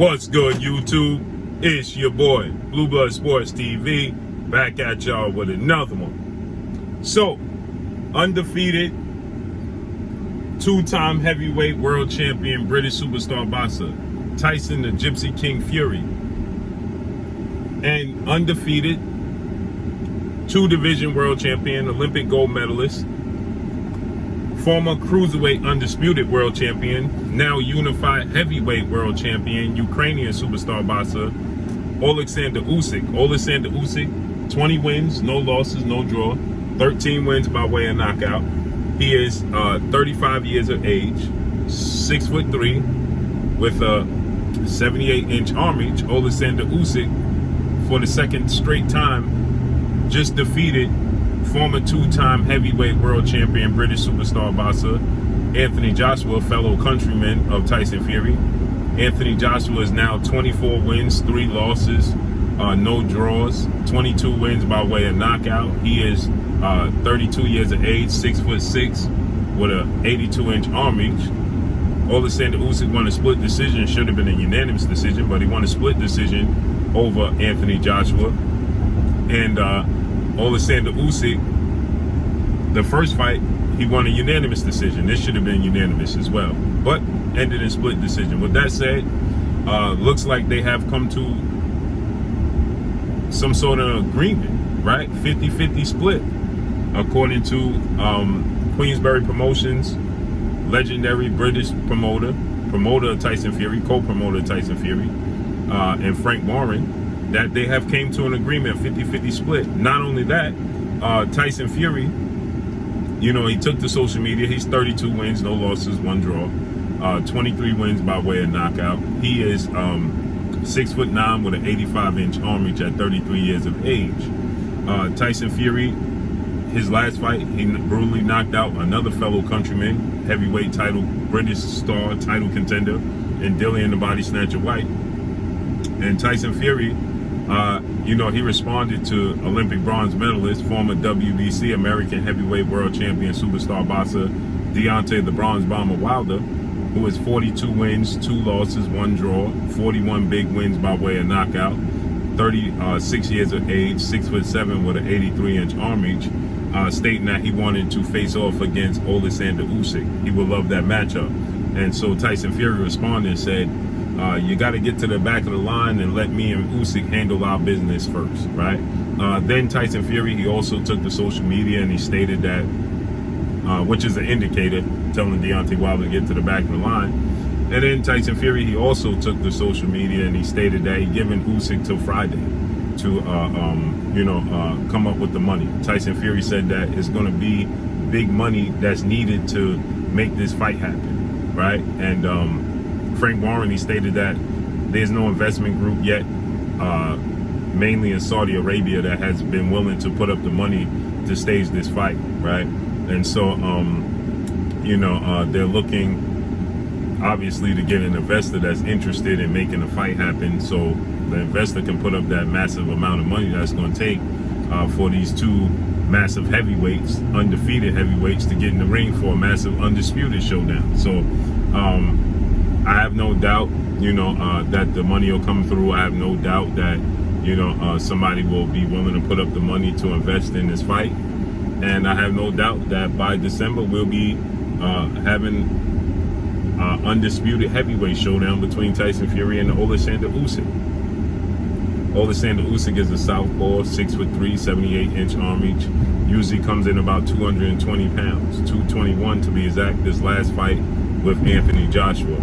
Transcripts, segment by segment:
What's good, YouTube? It's your boy, Blue Blood Sports TV, back at y'all with another one. So, undefeated, two-time heavyweight world champion, British superstar boxer, Tyson the Gypsy King Fury, and undefeated, two-division world champion, Olympic gold medalist, former cruiserweight undisputed world champion, now unified heavyweight world champion, Ukrainian superstar boxer, Oleksandr Usyk. Oleksandr Usyk, 20 wins, no losses, no draw, 13 wins by way of knockout. He is 35 years of age, 6'3", with a 78-inch arm reach. Oleksandr Usyk, for the second straight time, just defeated former two-time heavyweight world champion, British superstar boxer, Anthony Joshua, fellow countryman of Tyson Fury. Anthony Joshua is now 24 wins, 3 losses, no draws, 22 wins by way of knockout. He is 32 years of age, 6'6", with a 82-inch arm reach. Oleksandr Usyk won a split decision. Should have been a unanimous decision, but he won a split decision over Anthony Joshua. And Oleksandr Usyk, the first fight, he won a unanimous decision. This should have been unanimous as well, but ended in split decision. With that said, looks like they have come to some sort of agreement, right? 50-50 split, according to Queensberry Promotions, legendary British promoter of Tyson Fury, co-promoter of Tyson Fury, and Frank Warren, that they have came to an agreement, 50-50 split. Not only that, Tyson Fury, you know, he took to social media. He's 32 wins, no losses, 1 draw, 23 wins by way of knockout. He is 6'9" with an 85-inch arm reach at 33 years of age. Tyson Fury, his last fight, he brutally knocked out another fellow countryman, heavyweight title, British star, title contender, and Dillian the Body Snatcher White. And Tyson Fury, you know, he responded to Olympic bronze medalist, former WBC American heavyweight world champion, superstar boxer Deontay the Bronze Bomber Wilder, who has 42 wins, 2 losses, 1 draw, 41 big wins by way of knockout, 36 years of age, 6'7" with an 83-inch arm reach, stating that he wanted to face off against Oleksandr Usyk. He would love that matchup. And so Tyson Fury responded and said, you got to get to the back of the line and let me and Usyk handle our business first, right? Then Tyson Fury, he also took to social media and he stated that, which is an indicator, telling Deontay Wilder to get to the back of the line. And then Tyson Fury, he also took to social media and he stated that he given Usyk till Friday to, you know, come up with the money. Tyson Fury said that it's going to be big money that's needed to make this fight happen, right? And Frank Warren, he stated that there's no investment group yet, mainly in Saudi Arabia, that has been willing to put up the money to stage this fight, right? And so, you know, they're looking, obviously, to get an investor that's interested in making the fight happen, so the investor can put up that massive amount of money that's going to take for these two massive heavyweights, undefeated heavyweights, to get in the ring for a massive undisputed showdown. So, I have no doubt, you know, that the money will come through. I have no doubt that, you know, somebody will be willing to put up the money to invest in this fight. And I have no doubt that by December, we'll be having undisputed heavyweight showdown between Tyson Fury and Oleksandr Usyk. Oleksandr Usyk is a southpaw, 6'3", 78-inch arm reach. Usually comes in about 220 pounds, 221 to be exact, this last fight with Anthony Joshua.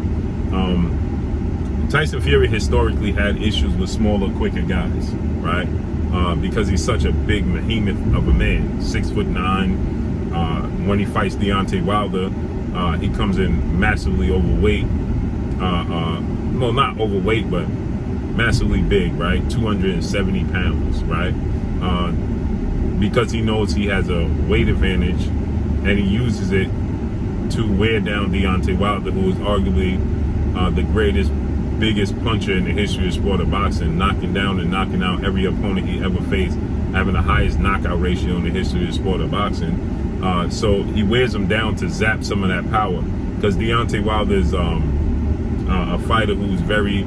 Tyson Fury historically had issues with smaller, quicker guys, right? Because he's such a big behemoth of a man, 6'9". When he fights Deontay Wilder, he comes in massively overweight. Well, not overweight, but massively big, right? 270 pounds, right? Because he knows he has a weight advantage, and he uses it to wear down Deontay Wilder, who is arguably the greatest, biggest puncher in the history of sport of boxing, knocking down and knocking out every opponent he ever faced, having the highest knockout ratio in the history of the sport of boxing. So he wears them down to zap some of that power, because Deontay Wilder is a fighter who's very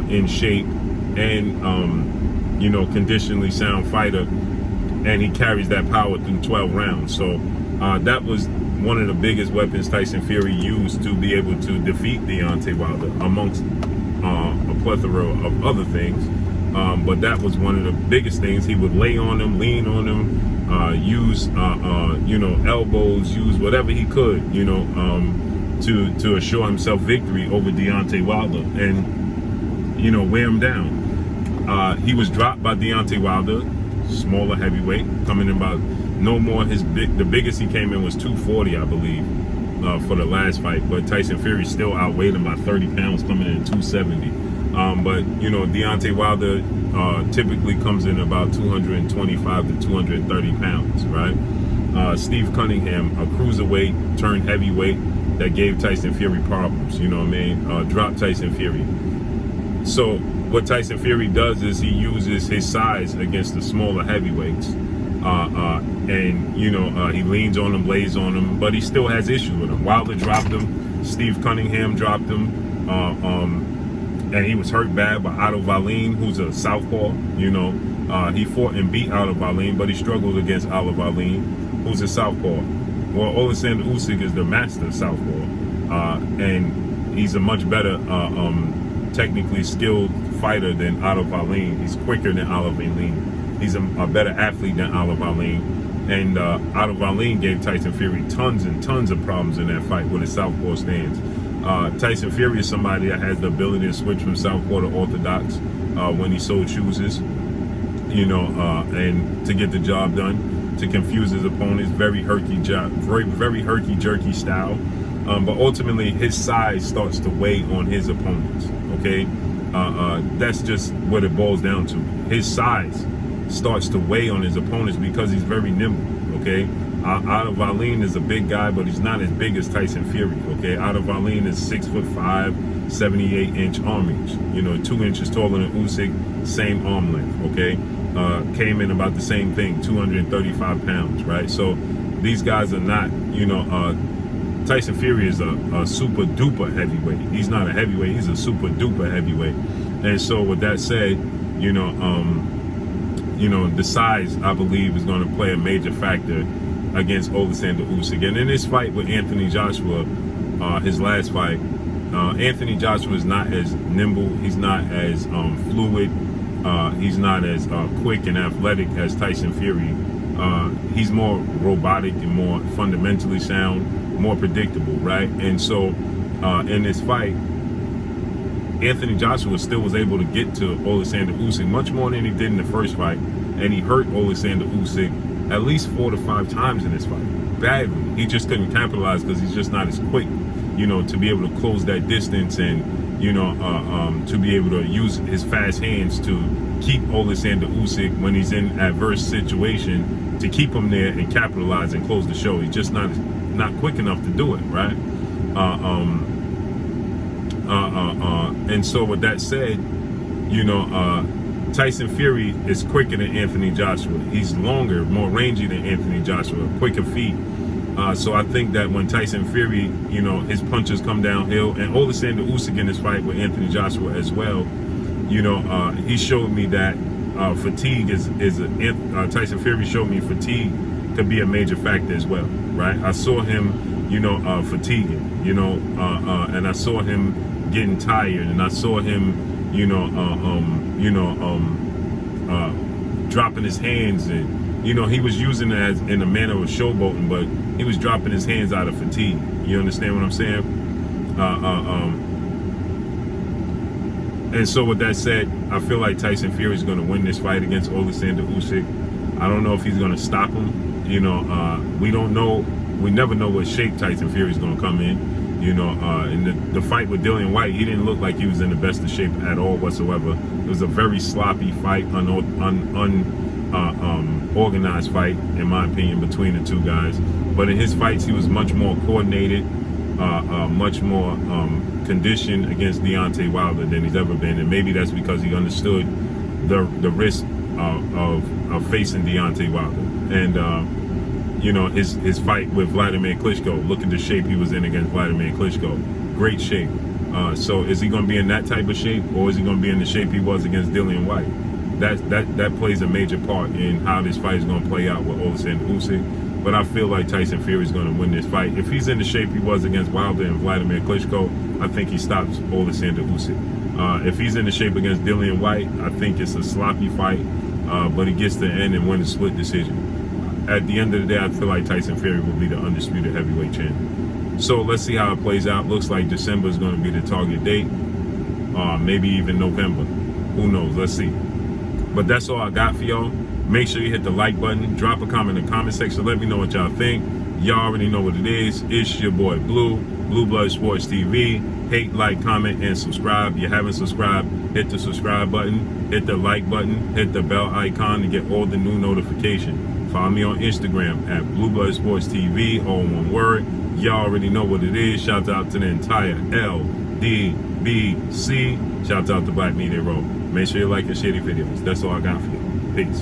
in shape, and you know, conditionally sound fighter, and he carries that power through 12 rounds. So that was one of the biggest weapons Tyson Fury used to be able to defeat Deontay Wilder, amongst a plethora of other things. But that was one of the biggest things. He would lay on him, lean on him, use you know, elbows, use whatever he could, you know, to assure himself victory over Deontay Wilder, and you know, wear him down. He was dropped by Deontay Wilder, smaller heavyweight, coming in about no more. The biggest he came in was 240, I believe, for the last fight. But Tyson Fury still outweighed him by 30 pounds, coming in at 270. But you know, Deontay Wilder typically comes in about 225 to 230 pounds, right? Steve Cunningham, a cruiserweight turned heavyweight, that gave Tyson Fury problems, you know what I mean? Dropped Tyson Fury. So what Tyson Fury does is he uses his size against the smaller heavyweights, and you know, he leans on them, lays on them, but he still has issues with them. Wilder dropped him, Steve Cunningham dropped him, and he was hurt bad by Otto Wallin, who's a southpaw. You know, he fought and beat Otto Wallin, but he struggled against Otto Wallin, who's a southpaw. Well, Oleksandr Usyk is the master southpaw, and he's a much better, technically skilled fighter than Otto Wallin. He's quicker than Otto Wallin. He's a better athlete than Otto Wallin. And Otto Wallin gave Tyson Fury tons and tons of problems in that fight with his southpaw stance. Tyson Fury is somebody that has the ability to switch from southpaw to orthodox when he so chooses, you know, and to get the job done, to confuse his opponents. Very herky-jerky style. But ultimately, his size starts to weigh on his opponents, okay? That's just what it boils down to. His size starts to weigh on his opponents because he's very nimble, okay? Otto Wallin is a big guy, but he's not as big as Tyson Fury, okay? Otto Wallin is 6'5", 78-inch arm reach, you know, 2 inches taller than Usyk, same arm length, okay? Came in about the same thing, 235 pounds, right? So these guys are not, you know, Tyson Fury is a super duper heavyweight. He's not a heavyweight, he's a super duper heavyweight. And so with that said, you know, the size, I believe, is going to play a major factor against Oleksandr Usyk. And in this fight with Anthony Joshua, his last fight, Anthony Joshua is not as nimble, he's not as fluid, he's not as quick and athletic as Tyson Fury. He's more robotic and more fundamentally sound, more predictable, right? And so in this fight, Anthony Joshua still was able to get to Oleksandr Usyk much more than he did in the first fight, and he hurt Oleksandr Usyk at least 4 to 5 times in this fight, badly. He just couldn't capitalize because he's just not as quick, you know, to be able to close that distance, and you know, to be able to use his fast hands to keep Oleksandr Usyk when he's in adverse situation, to keep him there and capitalize and close the show. He's just not quick enough to do it, right? And so with that said, you know, Tyson Fury is quicker than Anthony Joshua. He's longer, more rangy than Anthony Joshua, quicker feet. So I think that when Tyson Fury, you know, his punches come downhill, and Oleksandr Usyk in this fight with Anthony Joshua as well, you know, he showed me that fatigue Tyson Fury showed me fatigue could be a major factor as well, right? I saw him, you know, fatiguing, you know, and I saw him getting tired, and I saw him, you know, dropping his hands, and you know, he was using it as in a manner of showboating, but he was dropping his hands out of fatigue. You understand what I'm saying? And so with that said, I feel like Tyson Fury is going to win this fight against Oleksandr Usyk. I don't know if he's going to stop him. You know, we don't know. We never know what shape Tyson Fury is going to come in. You know, in the fight with Dillian Whyte, he didn't look like he was in the best of shape at all whatsoever. It was a very sloppy fight, organized fight, in my opinion, between the two guys. But in his fights, he was much more coordinated, much more conditioned against Deontay Wilder than he's ever been. And maybe that's because he understood the risk of facing Deontay Wilder. And you know, his fight with Vladimir Klitschko, look at the shape he was in against Vladimir Klitschko. Great shape. So is he going to be in that type of shape, or is he going to be in the shape he was against Dillian White? That plays a major part in how this fight is going to play out with Oleksandr Usyk. But I feel like Tyson Fury is going to win this fight. If he's in the shape he was against Wilder and Vladimir Klitschko, I think he stops Oleksandr Usyk. If he's in the shape against Dillian White, I think it's a sloppy fight, but he gets to the end and win a split decision. At the end of the day, I feel like Tyson Fury will be the undisputed heavyweight champion. So let's see how it plays out. Looks like December is going to be the target date, maybe even November. Who knows? Let's see. But that's all I got for y'all. Make sure you hit the like button. Drop a comment in the comment section. Let me know what y'all think. Y'all already know what it is. It's your boy Blue, Blue Blood Sports TV. Hate, like, comment, and subscribe. If you haven't subscribed, hit the subscribe button. Hit the like button. Hit the bell icon to get all the new notifications. Follow me on Instagram at Blue Blood Sports TV, all one word. Y'all already know what it is. Shout out to the entire LDBC. Shout out to Black Media Row. Make sure you like and share the videos. That's all I got for you. Peace.